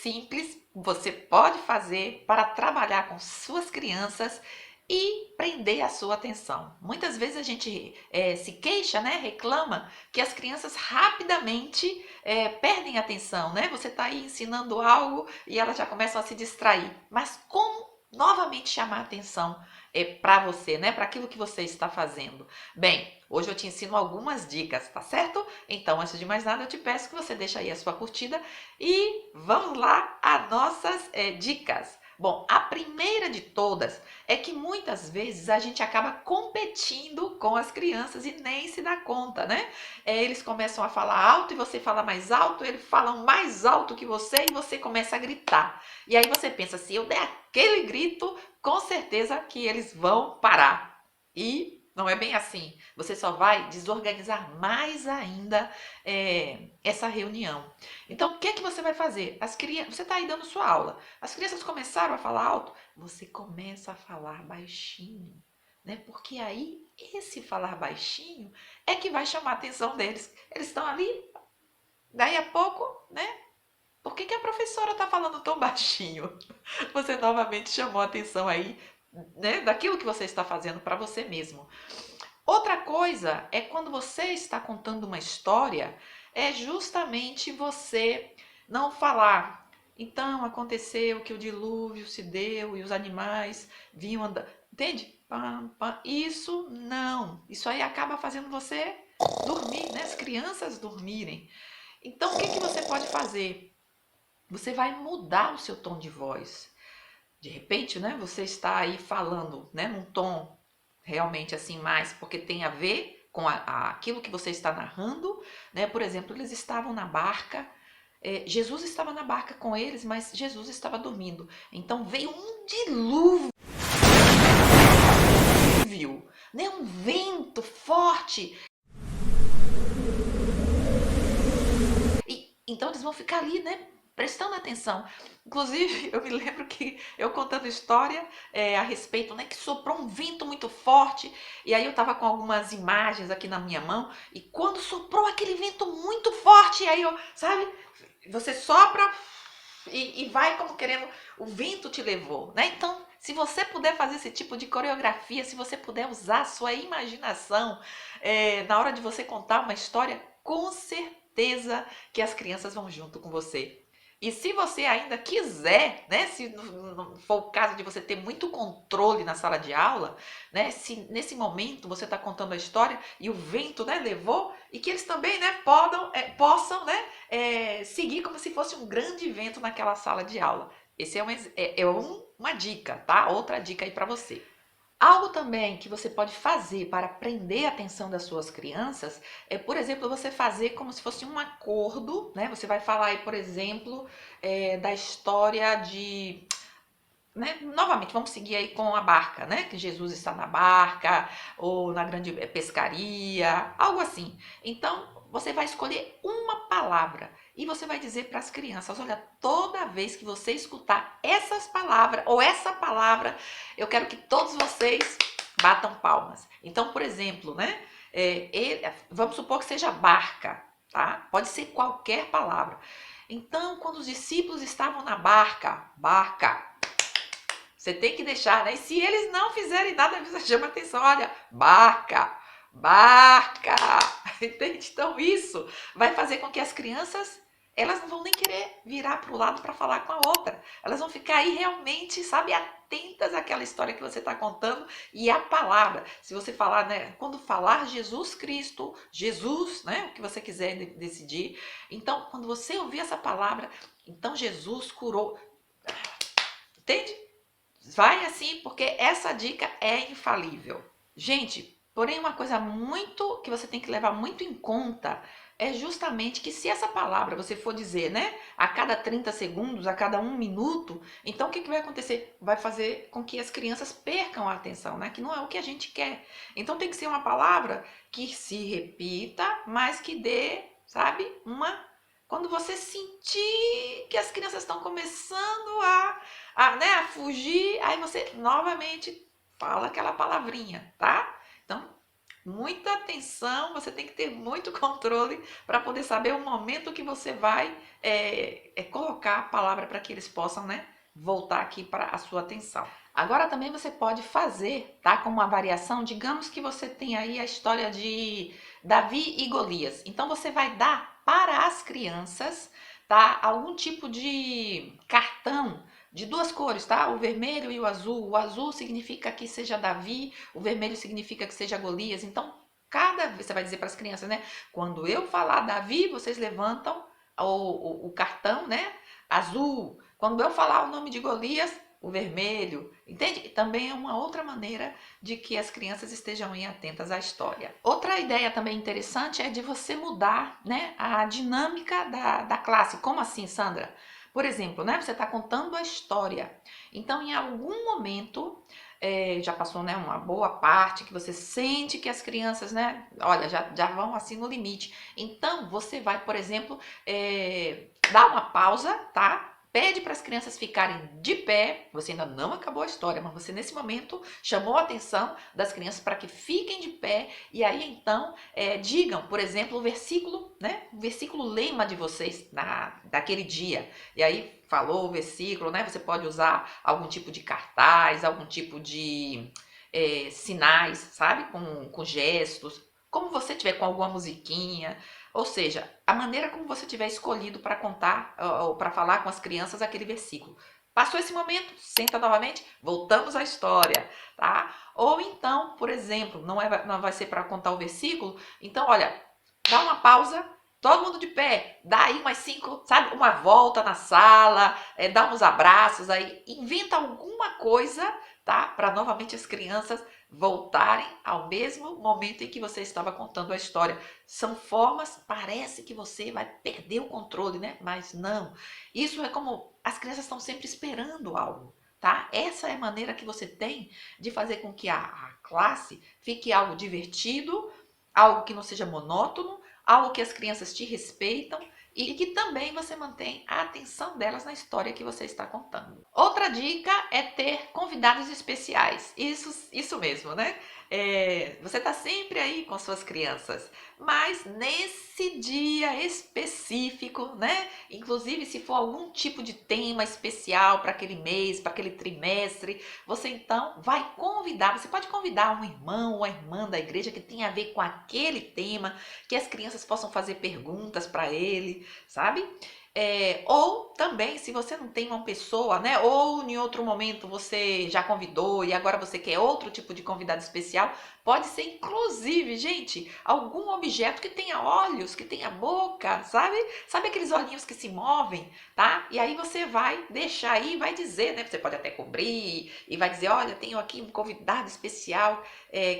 simples você pode fazer para trabalhar com suas crianças e prender a sua atenção. Muitas vezes a gente se queixa, né, reclama que as crianças rapidamente perdem a atenção, né? Você está aí ensinando algo e elas já começam a se distrair. Mas como novamente chamar a atenção para você, né? Para aquilo que você está fazendo? Bem, hoje eu te ensino algumas dicas, tá certo? Então, antes de mais nada, eu te peço que você deixe aí a sua curtida e vamos lá às nossas dicas. Bom, a primeira de todas é que muitas vezes a gente acaba competindo com as crianças e nem se dá conta, né? Eles começam a falar alto e você fala mais alto, eles falam mais alto que você e você começa a gritar. E aí você pensa, se eu der aquele grito, com certeza que eles vão parar. E não é bem assim. Você só vai desorganizar mais ainda essa reunião. Então, o que é que você vai fazer? Você está aí dando sua aula. As crianças começaram a falar alto, você começa a falar baixinho, né? Porque aí esse falar baixinho é que vai chamar a atenção deles. Eles estão ali, daí a pouco, né? Por que a professora está falando tão baixinho? Você novamente chamou a atenção aí, né, daquilo que você está fazendo para você mesmo. Outra coisa é quando você está contando uma história, é justamente você não falar. Então aconteceu que o dilúvio se deu e os animais vinham andando. Entende? Pam, pam. Isso não. Isso aí acaba fazendo você dormir, né? As crianças dormirem. Então o que você pode fazer? Você vai mudar o seu tom de voz. De repente, né, você está aí falando, né, num tom realmente assim mais, porque tem a ver com aquilo que você está narrando, né? Por exemplo, eles estavam na barca, Jesus estava na barca com eles, mas Jesus estava dormindo. Então veio um dilúvio, né, um vento forte. E então eles vão ficar ali, né, prestando atenção. Inclusive, eu me lembro que eu contando história a respeito, né, que soprou um vento muito forte, e aí eu estava com algumas imagens aqui na minha mão, e quando soprou aquele vento muito forte, aí eu, sabe, você sopra e vai como querendo, o vento te levou, né? Então, se você puder fazer esse tipo de coreografia, se você puder usar a sua imaginação na hora de você contar uma história, com certeza que as crianças vão junto com você. E se você ainda quiser, né, se não for o caso de você ter muito controle na sala de aula, né, se nesse momento você está contando a história e o vento, né, levou, e que eles também, né, possam, né, seguir como se fosse um grande vento naquela sala de aula. Esse uma dica, tá? Outra dica aí para você. Algo também que você pode fazer para prender a atenção das suas crianças é, por exemplo, você fazer como se fosse um acordo, né? Você vai falar aí, por exemplo, da história de, né? Novamente, vamos seguir aí com a barca, né? Que Jesus está na barca ou na grande pescaria, algo assim. Então, você vai escolher uma palavra e você vai dizer para as crianças: olha, toda vez que você escutar essas palavras ou essa palavra, eu quero que todos vocês batam palmas. Então, por exemplo, né? Vamos supor que seja barca, tá? Pode ser qualquer palavra. Então, quando os discípulos estavam na barca, barca. Você tem que deixar, né? E se eles não fizerem nada, você chama atenção. Olha, barca, barca. Entende? Então isso vai fazer com que as crianças, elas não vão nem querer virar para o lado para falar com a outra. Elas vão ficar aí realmente, sabe, atentas àquela história que você está contando e à palavra. Se você falar, né? Quando falar Jesus Cristo, Jesus, né? O que você quiser decidir. Então, quando você ouvir essa palavra, então Jesus curou. Entende? Vai assim, porque essa dica é infalível. Gente, porém uma coisa muito que você tem que levar muito em conta é justamente que se essa palavra você for dizer, né, a cada 30 segundos, a cada 1 minuto, então o que vai acontecer? Vai fazer com que as crianças percam a atenção, né? Que não é o que a gente quer. Então tem que ser uma palavra que se repita, mas que dê, sabe, quando você sentir que as crianças estão começando né, a fugir, aí você novamente fala aquela palavrinha, tá? Então, Muita atenção, você tem que ter muito controle para poder saber o momento que você vai colocar a palavra para que eles possam, né, voltar aqui para a sua atenção. Agora também você pode fazer, tá, com uma variação, digamos que você tem aí a história de Davi e Golias. Então você vai dar para as crianças, tá, algum tipo de cartão de duas cores, tá? O vermelho e o azul. O azul significa que seja Davi, o vermelho significa que seja Golias. Então, cada vez você vai dizer para as crianças, né? Quando eu falar Davi, vocês levantam o cartão, né? Azul. Quando eu falar o nome de Golias, o vermelho, entende? Também é uma outra maneira de que as crianças estejam aí atentas à história. Outra ideia também interessante é de você mudar, né, a dinâmica da classe. Como assim, Sandra? Por exemplo, né, você está contando a história. Então, em algum momento, já passou, né, uma boa parte que você sente que as crianças, né, olha, já vão assim no limite. Então, você vai, por exemplo, dar uma pausa, tá? Pede para as crianças ficarem de pé. Você ainda não acabou a história, mas você nesse momento chamou a atenção das crianças para que fiquem de pé. E aí então digam, por exemplo, o versículo, né? O versículo lema de vocês daquele dia. E aí falou o versículo, né? Você pode usar algum tipo de cartaz, algum tipo de sinais, sabe? Com gestos. Como você tiver com alguma musiquinha. Ou seja, a maneira como você tiver escolhido para contar ou para falar com as crianças aquele versículo. Passou esse momento, senta novamente, voltamos à história, tá? Ou então, por exemplo, não vai ser para contar o versículo, então, olha, dá uma pausa, todo mundo de pé, dá aí umas 5, sabe, uma volta na sala, dá uns abraços aí, inventa alguma coisa, tá? Para novamente as crianças voltarem ao mesmo momento em que você estava contando a história. São formas, parece que você vai perder o controle, né? Mas não. Isso é como as crianças estão sempre esperando algo, tá? Essa é a maneira que você tem de fazer com que a classe fique algo divertido, algo que não seja monótono, algo que as crianças te respeitam e que também você mantém a atenção delas na história que você está contando. Outra dica é ter convidados especiais. Isso mesmo, né? Você está sempre aí com suas crianças, mas nesse dia específico, né? Inclusive se for algum tipo de tema especial para aquele mês, para aquele trimestre, você então vai convidar. Você pode convidar um irmão ou uma irmã da igreja que tenha a ver com aquele tema, que as crianças possam fazer perguntas para ele, sabe? Ou também, se você não tem uma pessoa, né? Ou em outro momento você já convidou e agora você quer outro tipo de convidado especial, pode ser inclusive, gente, algum objeto que tenha olhos, que tenha boca, sabe? Sabe aqueles olhinhos que se movem, tá? E aí você vai deixar aí, vai dizer, né? Você pode até cobrir e vai dizer, olha, tenho aqui um convidado especial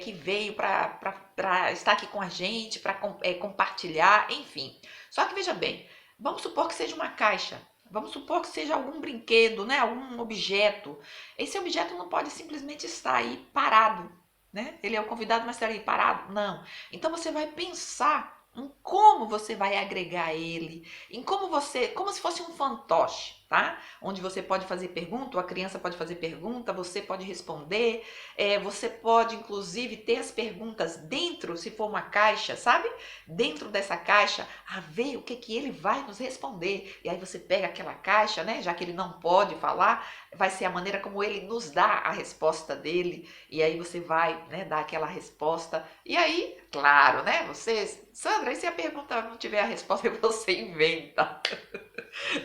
que veio para estar aqui com a gente, para compartilhar, enfim. Só que veja bem, vamos supor que seja uma caixa. Vamos supor que seja algum brinquedo, né? Algum objeto. Esse objeto não pode simplesmente estar aí parado, né? Ele é o convidado, mas está aí parado? Não. Então você vai pensar em como você vai agregar ele, em como se fosse um fantoche, tá? Onde você pode fazer pergunta, ou a criança pode fazer pergunta, você pode responder, você pode inclusive ter as perguntas dentro, se for uma caixa, sabe? Dentro dessa caixa, a ver o que ele vai nos responder. E aí você pega aquela caixa, né? Já que ele não pode falar, vai ser a maneira como ele nos dá a resposta dele. E aí você vai, né, dar aquela resposta. E aí, claro, né? Sandra, e se a pergunta não tiver a resposta, você inventa.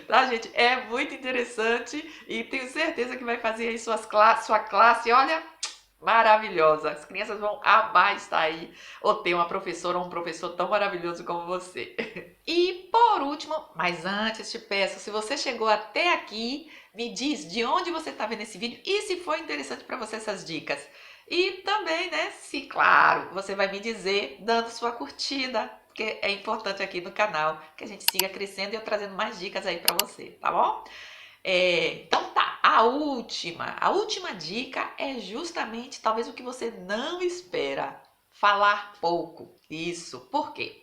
Tá, gente? É muito interessante e tenho certeza que vai fazer aí sua classe, olha, maravilhosa. As crianças vão amar estar aí ou ter uma professora ou um professor tão maravilhoso como você. E por último, mas antes te peço, se você chegou até aqui, me diz de onde você está vendo esse vídeo e se foi interessante para você essas dicas. E também, né, se claro, você vai me dizer dando sua curtida, porque é importante aqui no canal que a gente siga crescendo e eu trazendo mais dicas aí para você, tá bom? Então tá, a última dica é justamente talvez o que você não espera, falar pouco. Isso, por quê?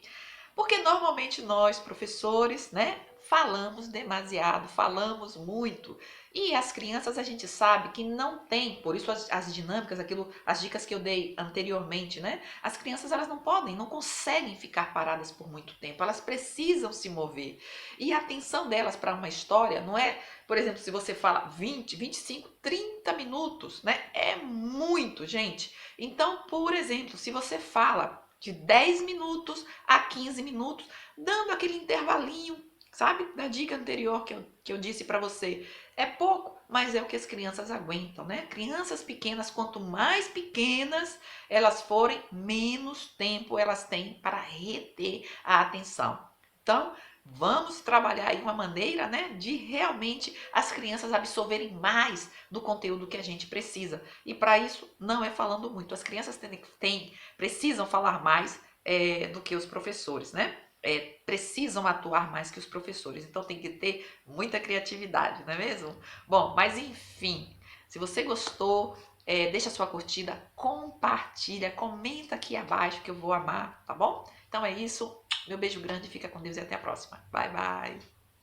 Porque normalmente nós, professores, né, falamos demasiado, falamos muito. E as crianças a gente sabe que não tem, por isso as dinâmicas, as dicas que eu dei anteriormente, né? As crianças elas não podem, não conseguem ficar paradas por muito tempo, elas precisam se mover. E a atenção delas para uma história não é, por exemplo, se você fala 20, 25, 30 minutos, né? É muito, gente. Então, por exemplo, se você fala de 10 minutos a 15 minutos, dando aquele intervalinho, sabe? Da dica anterior que eu disse para você. É pouco, mas é o que as crianças aguentam, né? Crianças pequenas, quanto mais pequenas elas forem, menos tempo elas têm para reter a atenção. Então, vamos trabalhar aí uma maneira, né, de realmente as crianças absorverem mais do conteúdo que a gente precisa. E para isso, não é falando muito. As crianças precisam falar mais do que os professores, né? Precisam atuar mais que os professores. Então tem que ter muita criatividade, não é mesmo? Bom, mas enfim, se você gostou, deixa sua curtida, compartilha, comenta aqui abaixo que eu vou amar, tá bom? Então é isso. Meu beijo grande, fica com Deus e até a próxima. Bye, bye.